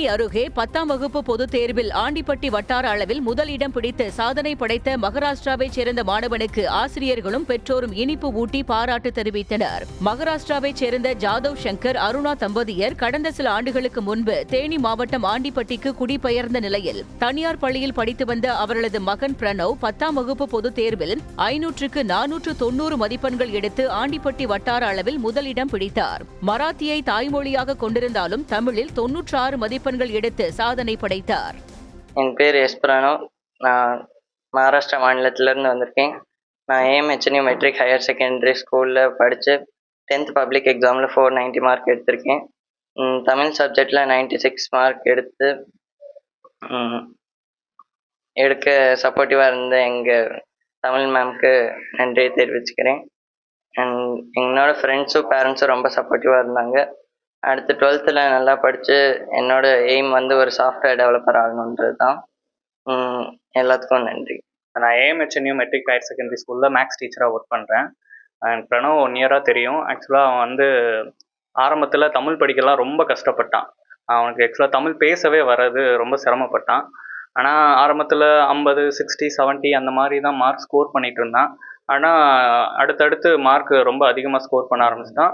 தேனி அருகே 10ஆம் வகுப்பு பொதுத் தேர்வில் ஆண்டிப்பட்டி வட்டார அளவில் முதலிடம் பிடித்து சாதனை படைத்த மகாராஷ்டிராவைச் சேர்ந்த மாணவனுக்கு ஆசிரியர்களும் பெற்றோரும் இனிப்பு ஊட்டி பாராட்டு தெரிவித்தனர். மகாராஷ்டிராவைச் சேர்ந்த ஜாதவ் சங்கர் அருணா தம்பதியர் கடந்த சில ஆண்டுகளுக்கு முன்பு தேனி மாவட்டம் ஆண்டிப்பட்டிக்கு குடிபெயர்ந்த நிலையில் தனியார் பள்ளியில் படித்து வந்த அவர்களது மகன் பிரணவ் 10ஆம் வகுப்பு பொதுத் தேர்வில் 500க்கு 490 மதிப்பெண்கள் எடுத்து ஆண்டிப்பட்டி வட்டார அளவில் முதலிடம் பிடித்தார். மராத்தியை தாய்மொழியாக கொண்டிருந்தாலும் தமிழில் 96 மதிப்பெண்கள் எடுத்து சாதனை படைத்தார். என் பேர் எஸ் பிரணவ். நான் மகாராஷ்டிரா மாநிலத்திலேருந்து வந்திருக்கேன். நான் ஏஎம்ஹெச்என்யூ மெட்ரிக் ஹையர் செகண்டரி ஸ்கூலில் படித்து 10th பப்ளிக் எக்ஸாமில் 490 மார்க் எடுத்திருக்கேன். தமிழ் சப்ஜெக்டில் 96 மார்க் எடுக்க சப்போர்ட்டிவாக இருந்த எங்கள் தமிழ் மேம்க்கு நன்றி தெரிவிச்சுக்கிறேன். என்னோட ஃப்ரெண்ட்ஸும் பேரண்ட்ஸும் ரொம்ப சப்போர்ட்டிவாக இருந்தாங்க. அடுத்து 12th நல்லா படித்து என்னோட எய்ம் ஒரு சாஃப்ட்வேர் டெவலப்பர் ஆகணுன்றது தான். எல்லாத்துக்கும் நன்றி. நான் ஏஎம்ஹெச்என்யூ மெட்ரிக் ஹையர் செகண்டரி ஸ்கூலில் மேக்ஸ் டீச்சராக ஒர்க் பண்ணுறேன். எனக்கு பிரணவ் 1 இயராக தெரியும். ஆக்சுவலாக அவன் ஆரம்பத்தில் தமிழ் படிக்கலாம் ரொம்ப கஷ்டப்பட்டான். அவனுக்கு ஆக்சுவலாக தமிழ் பேசவே வராது, ரொம்ப சிரமப்பட்டான். ஆனால் ஆரம்பத்தில் 50, 60, 70 அந்த மாதிரி தான் மார்க் ஸ்கோர் பண்ணிகிட்டு இருந்தான். ஆனால் அடுத்தடுத்து மார்க் ரொம்ப அதிகமாக ஸ்கோர் பண்ண ஆரம்பிச்சிட்டான்.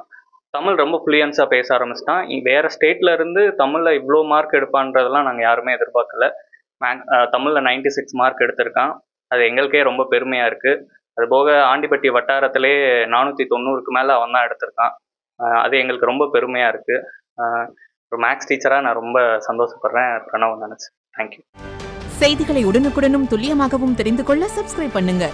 தமிழ் ரொம்ப ஃப்ளூயன்ஸாக பேச ஆரம்பிச்சிட்டான். வேறு ஸ்டேட்டில் இருந்து தமிழில் இவ்வளோ மார்க் எடுப்பான்றதெல்லாம் நாங்கள் யாருமே எதிர்பார்க்கல. தமிழில் 96 மார்க் எடுத்திருக்கான். அது எங்களுக்கே ரொம்ப பெருமையாக இருக்குது. அதுபோக ஆண்டிப்பட்டி வட்டாரத்திலே 490க்கு மேலே அவன் தான் எடுத்திருக்கான். அது எங்களுக்கு ரொம்ப பெருமையாக இருக்குது. ஒரு மேக்ஸ் டீச்சராக நான் ரொம்ப சந்தோஷப்படுறேன் பிரணவ் நினச்சி. தேங்க்யூ. செய்திகளை உடனுக்குடனும் துல்லியமாகவும் தெரிந்து கொள்ள சப்ஸ்கிரைப் பண்ணுங்க.